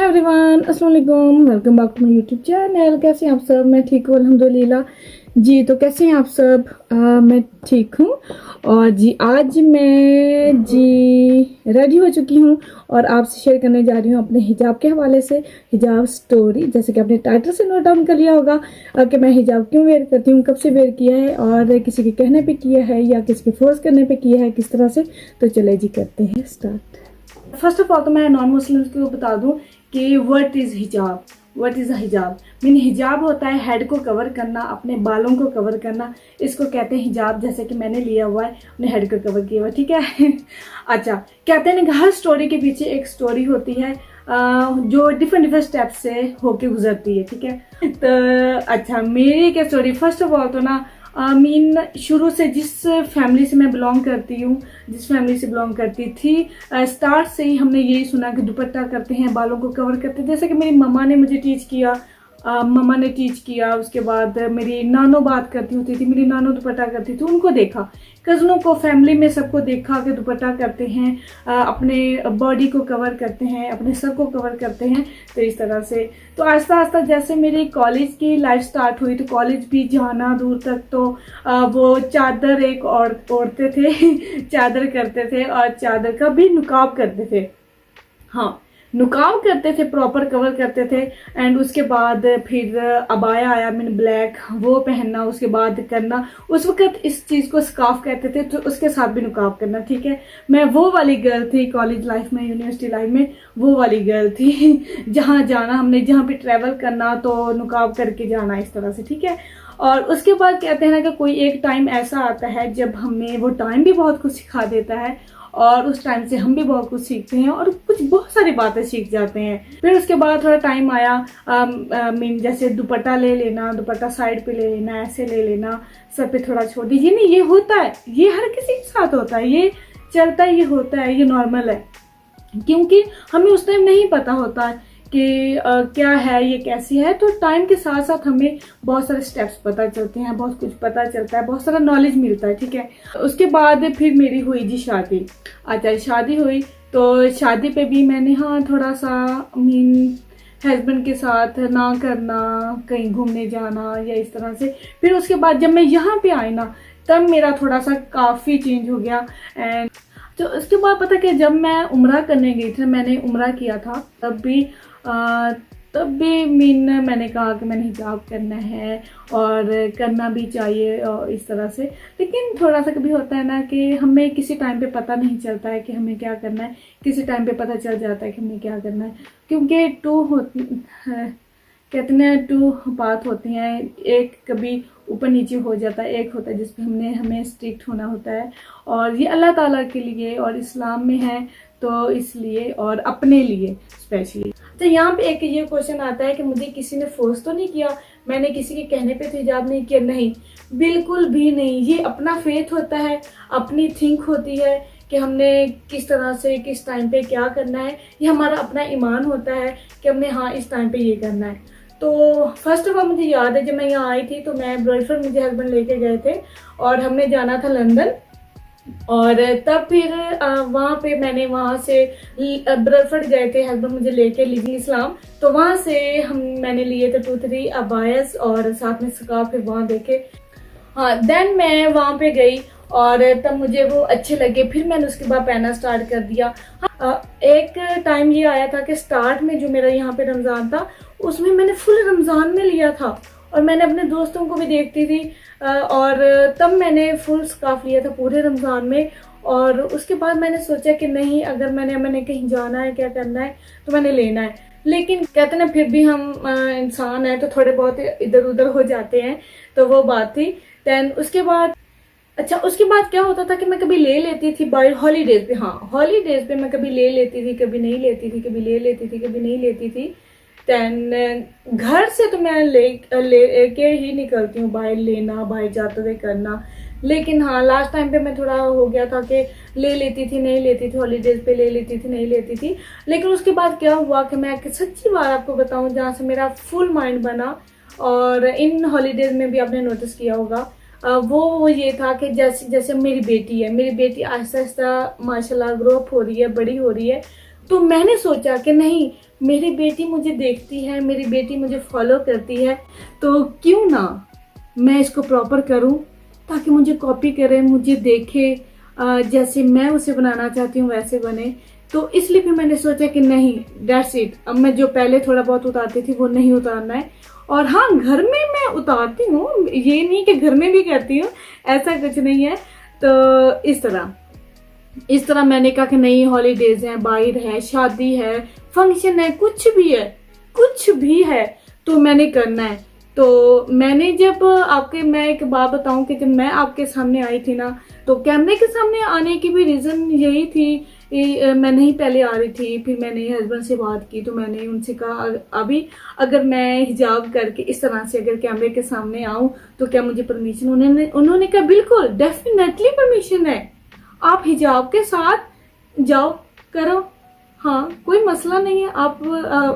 Everyone, अस्सलाम वालेकुम। Welcome back to my YouTube channel. कैसे हैं आप सब? मैं ठीक हूँ अल्हम्दुलिल्लाह जी। तो कैसे हैं आप सब? मैं ठीक हूँ। और जी आज मैं रेडी हो चुकी हूँ और आपसे शेयर करने जा रही हूँ अपने हिजाब के हवाले से हिजाब स्टोरी। जैसे कि आपने टाइटल से नोट डाउन कर लिया होगा कि मैं हिजाब क्यों वेयर करती हूँ, कब से वेयर किया है और किसी के कहने पे किया है या किसी के फोर्स करने पे किया है, किस तरह से। तो चले जी करते हैं स्टार्ट। फर्स्ट ऑफ ऑल तो मैं नॉन मुस्लिम्स को बता दूं कि व्हाट इज हिजाब। व्हाट इज अ हिजाब मीन हिजाब होता है हेड को कवर करना, अपने बालों को कवर करना, इसको कहते हैं हिजाब। जैसे कि मैंने लिया हुआ है, अपने हेड को कवर किया हुआ, ठीक है। अच्छा, कहते हैं कि हर स्टोरी के पीछे एक स्टोरी होती है जो डिफरेंट स्टेप से होके गुजरती है, ठीक है। तो अच्छा, मेरी क्या स्टोरी, फर्स्ट ऑफ ऑल तो ना शुरू से जिस फैमिली से मैं बिलोंग करती हूँ, जिस फैमिली से बिलोंग करती थी, स्टार्ट से ही हमने यही सुना कि दुपट्टा करते हैं, बालों को कवर करते हैं। जैसे कि मेरी मम्मा ने मुझे टीच किया, उसके बाद मेरी नानो बात करती होती थी, मेरी नानो दुपट्टा करती थी, उनको देखा, कजनों को, फैमिली में सबको देखा कि दुपट्टा करते हैं, अपने बॉडी को कवर करते हैं, अपने सर को कवर करते हैं। तो इस तरह से तो आस्ता आस्ता जैसे मेरी कॉलेज की लाइफ स्टार्ट हुई, तो कॉलेज भी जाना दूर तक, तो वो चादर एक ओढ़ते थे चादर करते थे और चादर का भी नुकाब करते थे। हाँ, नुकाब करते थे, प्रॉपर कवर करते थे। एंड उसके बाद फिर अबाया आया, मैंने ब्लैक, वो पहनना, उसके बाद करना। उस वक्त इस चीज को स्कार्फ कहते थे, तो उसके साथ भी नुकाब करना, ठीक है। मैं वो वाली गर्ल थी कॉलेज लाइफ में, यूनिवर्सिटी लाइफ में वो वाली गर्ल थी जहाँ जाना, हमने जहाँ पे ट्रेवल करना तो नुकाब करके जाना, इस तरह से, ठीक है। और उसके बाद कहते हैं ना कि कोई एक टाइम ऐसा आता है जब हमें वो टाइम भी बहुत कुछ सिखा देता है और उस टाइम से हम भी बहुत कुछ सीखते हैं और कुछ बहुत सारी बातें सीख जाते हैं। फिर उसके बाद थोड़ा टाइम आया, जैसे दुपट्टा ले लेना, दुपट्टा साइड पे ले लेना, ऐसे ले लेना, सर पे थोड़ा छोड़ दीजिए। नहीं, ये होता है, ये हर किसी के साथ होता है, ये चलता है, ये होता है, ये नॉर्मल है। क्योंकि हमें उस टाइम नहीं पता होता है कि क्या है, ये कैसी है। तो टाइम के साथ साथ हमें बहुत सारे स्टेप्स पता चलते हैं, बहुत कुछ पता चलता है, बहुत सारा नॉलेज मिलता है, ठीक है। उसके बाद फिर मेरी हुई जी शादी। अच्छा, शादी हुई तो शादी पे भी मैंने थोड़ा सा हस्बैंड के साथ ना करना, कहीं घूमने जाना या इस तरह से। फिर उसके बाद जब मैं यहाँ पे आई ना, तब मेरा थोड़ा सा काफी चेंज हो गया। एंड तो उसके बाद पता क्या, जब मैं उम्रा करने गई थी, मैंने उम्रा किया था, तब भी मैंने कहा कि मैंने हिजाब करना है और करना भी चाहिए और इस तरह से। लेकिन थोड़ा सा कभी होता है ना कि हमें किसी टाइम पे पता नहीं चलता है कि हमें क्या करना है, किसी टाइम पे पता चल जाता है कि हमें क्या करना है। क्योंकि कहते हैं टू बात होती हैं, एक कभी ऊपर नीचे हो जाता है, एक होता है जिसपे हमें स्ट्रिक्ट होना होता है। और ये अल्लाह ताला के लिए और इस्लाम में है, तो इसलिए और अपने लिए स्पेशली। तो यहाँ पे एक ये क्वेश्चन आता है कि मुझे किसी ने फोर्स तो नहीं किया, मैंने किसी के कहने पे तो हिजाब नहीं किया। नहीं, बिल्कुल भी नहीं। ये अपना फेथ होता है, अपनी थिंक होती है कि हमने किस तरह से किस टाइम पे क्या करना है। ये हमारा अपना ईमान होता है कि हमने इस टाइम पे ये करना है। तो फर्स्ट ऑफ ऑल मुझे याद है, जब मैं यहाँ आई थी तो मैं बॉयफ्रेंड, मुझे हस्बैंड लेके गए थे और हमने जाना था लंदन। और तब फिर वहाँ पे वहाँ से बॉयफ्रेंड गए थे, हस्बैंड मुझे लेके लिविंग इस्लाम, तो वहाँ से मैंने लिए थे 2-3 अबायस और साथ में स्कार्फ, फिर वहाँ देखे। देन मैं वहाँ पे गई और तब मुझे वो अच्छे लगे, फिर मैंने उसके बाद पहनना स्टार्ट कर दिया। एक टाइम ये आया था कि स्टार्ट में जो मेरा यहाँ पे रमजान था, उसमें मैंने फुल रमजान में लिया था और मैंने अपने दोस्तों को भी देखती थी और तब मैंने फुल स्कार्फ लिया था पूरे रमजान में। और उसके बाद मैंने सोचा कि नहीं, अगर मैंने कहीं जाना है, क्या करना है, तो मैंने लेना है। लेकिन कहते ना, फिर भी हम इंसान हैं तो थोड़े बहुत इधर उधर हो जाते हैं, तो वो बात थी। देन उसके बाद उसके बाद क्या होता था कि मैं कभी ले लेती थी बाय हॉलीडेज पे। हॉलीडेज पे मैं कभी ले लेती थी, कभी नहीं लेती थी, कभी ले लेती थी, कभी नहीं लेती थी। देन घर से तो मैं लेके ही निकलती हूँ, बाहर लेना, बाहर जाते हुए करना। लेकिन लास्ट टाइम पे मैं थोड़ा हो गया था कि ले लेती थी, नहीं लेती थी, हॉलीडेज पे ले लेती थी, नहीं लेती थी। लेकिन उसके बाद क्या हुआ कि मैं सच्ची बात आपको बताऊं, जहाँ से मेरा फुल माइंड बना, और इन हॉलीडेज में भी आपने नोटिस किया होगा, वो ये था कि जैसे जैसे मेरी बेटी है, मेरी बेटी आहिस्ता आहिस्ता माशाल्लाह ग्रो अप हो रही है, बड़ी हो रही है। तो मैंने सोचा कि नहीं, मेरी बेटी मुझे देखती है, मेरी बेटी मुझे फॉलो करती है, तो क्यों ना मैं इसको प्रॉपर करूं ताकि मुझे कॉपी करे, मुझे देखे, जैसे मैं उसे बनाना चाहती हूँ वैसे बने। तो इसलिए फिर मैंने सोचा कि नहीं, दैट्स इट, अब मैं जो पहले थोड़ा बहुत उतारती थी वो नहीं उतारना है। और हाँ, घर में मैं उतारती हूँ, ये नहीं कि घर में भी करती हूँ, ऐसा कुछ नहीं है। तो इस तरह मैंने कहा कि नहीं, हॉलीडेज हैं, बाहर है, शादी है, फंक्शन है, कुछ भी है तो मैंने करना है। तो मैंने जब मैं एक बात बताऊं कि जब मैं आपके सामने आई थी ना, तो कैमरे के सामने आने की भी रीजन यही थी। मैं नहीं पहले आ रही थी, फिर मैंने हस्बैंड से बात की तो मैंने उनसे कहा अभी अगर मैं हिजाब करके इस तरह से अगर कैमरे के सामने आऊं तो क्या मुझे परमिशन? उन्होंने कहा बिल्कुल, डेफिनेटली परमिशन है, आप हिजाब के साथ जाओ, करो, हाँ कोई मसला नहीं है, आप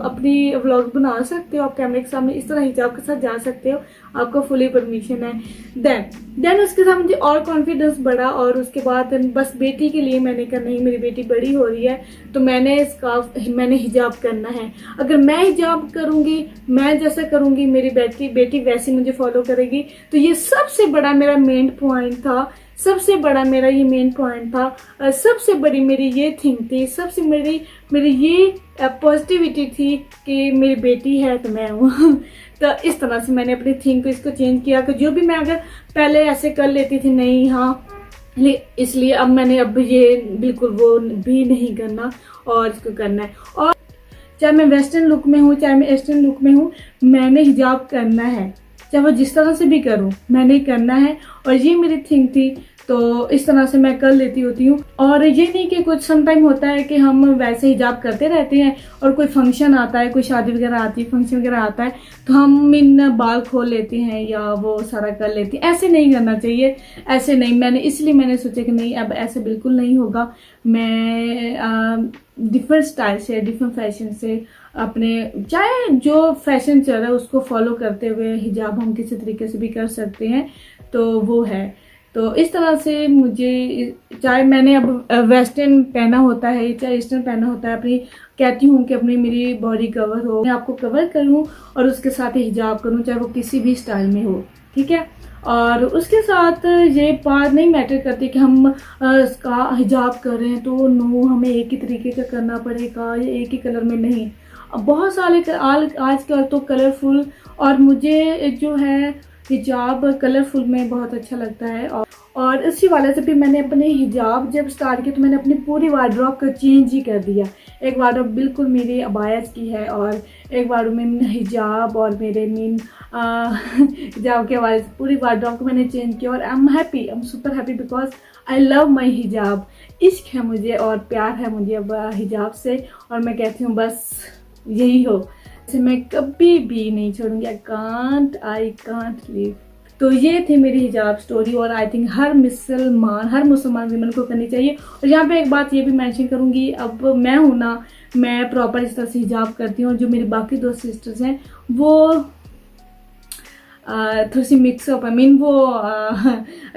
अपनी व्लॉग बना सकते हो, आप कैमरे के सामने इस तरह हिजाब के साथ जा सकते हो, आपको फुली परमिशन है। देन उसके साथ मुझे और कॉन्फिडेंस बढ़ा, और उसके बाद बस बेटी के लिए मैंने कहा नहीं, मेरी बेटी बड़ी हो रही है तो मैंने हिजाब करना है। अगर मैं हिजाब करूंगी, मैं जैसा करूंगी, मेरी बेटी वैसे मुझे फॉलो करेगी। तो ये सबसे बड़ा मेरा मेन पॉइंट था, सबसे बड़ा मेरा ये मेन पॉइंट था, सबसे बड़ी मेरी ये थिंग थी, सबसे मेरी ये पॉजिटिविटी थी कि मेरी बेटी है तो मैं हूँ। तो इस तरह से मैंने अपनी थिंग को इसको चेंज किया कि जो भी मैं अगर पहले ऐसे कर लेती थी, नहीं हाँ, इसलिए अब ये बिल्कुल वो भी नहीं करना और इसको करना है। और चाहे मैं वेस्टर्न लुक में हूँ, चाहे मैं ईस्टर्न लुक में हूँ, मैंने हिजाब करना है, चाहे वो जिस तरह से भी करूँ, मैंने करना है। और ये मेरी थिंग थी, तो इस तरह से मैं कर लेती होती हूँ। और ये नहीं कि कुछ समटाइम होता है कि हम वैसे हिजाब करते रहते हैं और कोई फंक्शन आता है, कोई शादी वगैरह आती है, फंक्शन वगैरह आता है तो हम इन बाल खोल लेते हैं या वो सारा कर लेते हैं। ऐसे नहीं करना चाहिए, ऐसे नहीं। इसलिए मैंने सोचा कि नहीं, अब ऐसे बिल्कुल नहीं होगा। मैं डिफरेंट स्टाइल से, डिफरेंट फैशन से, अपने चाहे जो फैशन चल रहा है उसको फॉलो करते हुए हिजाब हम किसी तरीके से भी कर सकते हैं, तो वो है। तो इस तरह से मुझे, चाहे मैंने अब वेस्टर्न पहना होता है चाहे ईस्टर्न पहना होता है, अपनी कहती हूँ कि अपनी मेरी बॉडी कवर हो, मैं आपको कवर करूँ और उसके साथ ही हिजाब करूँ, चाहे वो किसी भी स्टाइल में हो, ठीक है। और उसके साथ ये बात नहीं मैटर करती कि हम इसका हिजाब करें तो नो, हमें एक ही तरीके का करना पड़ेगा या एक ही कलर में नहीं। बहुत सारे आजकल तो कलरफुल, और मुझे जो है हिजाब कलरफुल में बहुत अच्छा लगता है। और इसी वाले से फिर मैंने अपने हिजाब जब स्टार्ट किया तो मैंने अपनी पूरी वार्डरोब को चेंज ही कर दिया। एक वार्डरोब बिल्कुल मेरी अबायस की है और एक वार्डरोब में हिजाब और मेरे हिजाब के हवाले से पूरी वार्डरोब को मैंने चेंज किया। और I am super happy because I love my हिजाब। इश्क है मुझे और प्यार है मुझे अब हिजाब से, और मैं कहती हूँ बस यही हो, मैं कभी भी नहीं छोड़ूंगी। I can't live. तो ये थी मेरी हिजाब स्टोरी, और आई थिंक हर मुसलमान विमेन को करनी चाहिए। और यहाँ पे एक बात ये भी मेंशन करूंगी, अब मैं हूं ना, मैं प्रॉपर इस तरह से हिजाब करती हूँ, जो मेरी बाकी दो सिस्टर्स हैं वो थोड़ी सी मिक्सअप, वो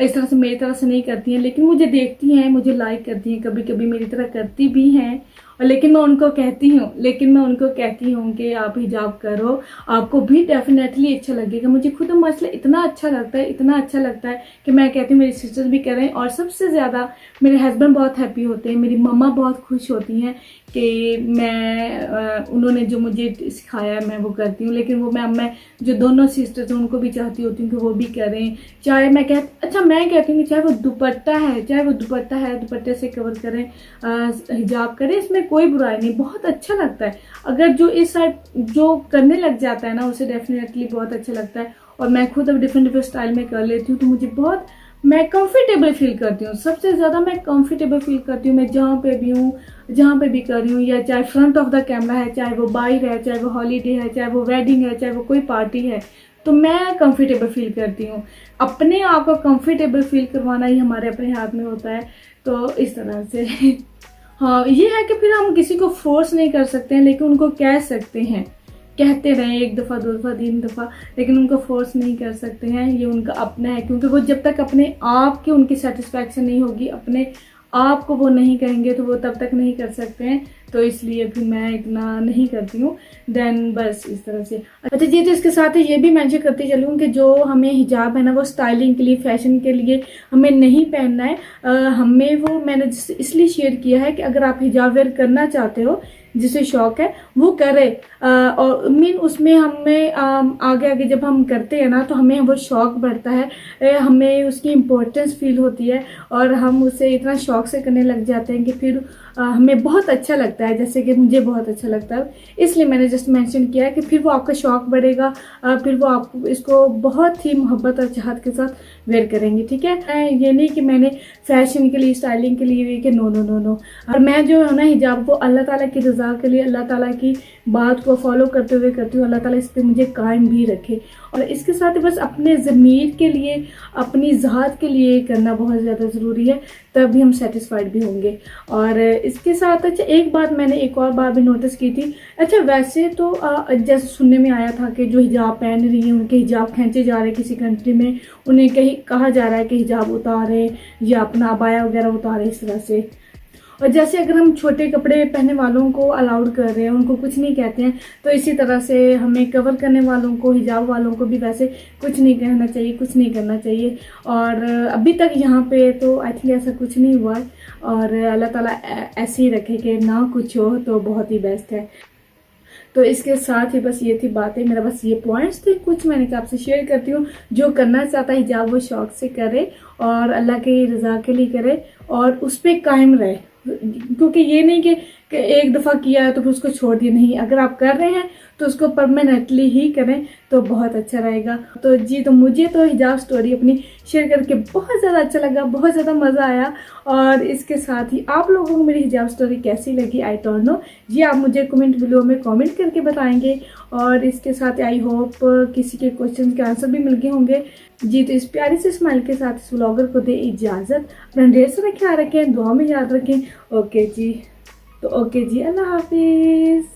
इस तरह से मेरी तरह से नहीं करती हैं, लेकिन मुझे देखती हैं, मुझे लाइक करती हैं, कभी कभी मेरी तरह करती भी हैं। और लेकिन मैं उनको कहती हूँ कि आप हिजाब करो, आपको भी डेफिनेटली अच्छा लगेगा। मुझे खुद मसला इतना अच्छा लगता है कि मैं कहती हूँ मेरी सिस्टर्स भी करें, और सबसे ज़्यादा मेरे हस्बैंड बहुत हैप्पी होते हैं, मेरी मम्मा बहुत खुश होती हैं कि उन्होंने जो मुझे सिखाया है मैं वो करती हूँ। लेकिन वो मैं जो दोनों सिस्टर्स हैं उनको भी चाहती होती हूँ कि वो भी करें। चाहे मैं कहती हूँ कि चाहे वो दुपट्टा है, दुपट्टे से कवर करें, हिजाब करें, इसमें कोई बुराई नहीं, बहुत अच्छा लगता है। अगर जो इस साइड जो करने लग जाता है ना, उसे डेफिनेटली बहुत अच्छा लगता है। और मैं खुद अब डिफरेंट स्टाइल में कर लेती हूँ, तो मुझे मैं कंफर्टेबल फील करती हूँ। सबसे ज्यादा मैं कंफर्टेबल फील करती हूँ, मैं जहाँ पे भी कर रही हूँ, या चाहे फ्रंट ऑफ द कैमरा है, चाहे वो बाहर है, चाहे वो हॉलीडे है, चाहे वो वेडिंग है, चाहे वो कोई पार्टी है, तो मैं कंफर्टेबल फील करती हूँ। अपने आप को कंफर्टेबल फील करवाना ही हमारे अपने हाथ में होता है। तो इस तरह से हाँ, ये है कि फिर हम किसी को फोर्स नहीं कर सकते हैं, लेकिन उनको कह सकते हैं, कहते रहे 1 दफ़ा 2 दफ़ा 3 दफ़ा, लेकिन उनको फोर्स नहीं कर सकते हैं। ये उनका अपना है, क्योंकि वो जब तक अपने आप की उनकी सेटिस्फैक्शन नहीं होगी, अपने आप को वो नहीं कहेंगे, तो वो तब तक नहीं कर सकते हैं। तो इसलिए फिर मैं इतना नहीं करती हूँ। देन बस इस तरह से। अच्छा जी, तो इसके साथ ये भी मेंशन करती चलूँ कि जो हमें हिजाब है ना, वो स्टाइलिंग के लिए, फैशन के लिए हमें नहीं पहनना है। हमें वो मैंने इसलिए शेयर किया है कि अगर आप हिजाब वेयर करना चाहते हो, जिसे शौक है, वो करे। और मीन उसमें हमें आगे आगे जब हम करते हैं ना, तो हमें वो शौक बढ़ता है, हमें उसकी इम्पोर्टेंस फील होती है और हम उसे इतना शौक से करने लग जाते हैं कि फिर हमें बहुत अच्छा लगता है, जैसे कि मुझे बहुत अच्छा लगता है। इसलिए मैंने जस्ट मेंशन किया है कि फिर वो आपका शौक बढ़ेगा, फिर वो आप इसको बहुत ही मोहब्बत और चाहत के साथ वेयर करेंगे। ठीक है, ये नहीं कि मैंने फैशन के लिए, स्टाइलिंग के लिए कि नो नो नो नो। और मैं जो है ना हिजाब को अल्लाह ताला की रजा के लिए, अल्लाह ताला की बात को फॉलो करते हुए करती हूँ। अल्लाह ताला इस पर मुझे कायम भी रखे। और इसके साथ ही बस अपने ज़मीर के लिए, अपनी ज़ात के लिए करना बहुत ज़्यादा ज़रूरी है, तभी हम सेटिस्फाइड भी होंगे। और इसके साथ अच्छा एक बात मैंने एक और बात भी नोटिस की थी। अच्छा वैसे तो जैसे सुनने में आया था कि जो हिजाब पहन रही हैं उनके हिजाब खींचे जा रहे हैं किसी कंट्री में, उन्हें कहीं कहा जा रहा है कि हिजाब उतारे या अपना अबाया वगैरह उतारे, इस तरह से। और जैसे अगर हम छोटे कपड़े पहनने वालों को अलाउड कर रहे हैं, उनको कुछ नहीं कहते हैं, तो इसी तरह से हमें कवर करने वालों को, हिजाब वालों को भी वैसे कुछ नहीं कहना चाहिए, कुछ नहीं करना चाहिए। और अभी तक यहाँ पे तो आई थिंक ऐसा कुछ नहीं हुआ है। और अल्लाह ताला ऐसे ही रखे कि ना कुछ हो तो बहुत ही बेस्ट है। तो इसके साथ ही बस ये थी बातें, मेरा बस ये पॉइंट्स थे कुछ, मैंने कहा आपसे शेयर करती हूँ। जो करना चाहता है हिजाब वो शौक से करे और अल्लाह की रजा के लिए करे और उस पर कायम रहे। क्योंकि ये नहीं कि एक दफ़ा किया है तो फिर उसको छोड़ दिया, नहीं। अगर आप कर रहे हैं तो उसको परमानेंटली ही करें तो बहुत अच्छा रहेगा। तो जी, तो मुझे तो हिजाब स्टोरी अपनी शेयर करके बहुत ज़्यादा अच्छा लगा, बहुत ज़्यादा मज़ा आया। और इसके साथ ही आप लोगों को मेरी हिजाब स्टोरी कैसी लगी, आई डोंट नो जी, आप मुझे कमेंट बिलो में कमेंट करके बताएंगे। और इसके साथ आई होप किसी के क्वेश्चन के आंसर भी मिल गए होंगे जी। तो इस प्यारी से स्माइल के साथ इस व्लॉगर को दे इजाज़त। अपना ढेर सारा ख्याल रखें, दुआ में याद रखें। ओके जी, तो ओके जी, अल्लाह हाफिज़।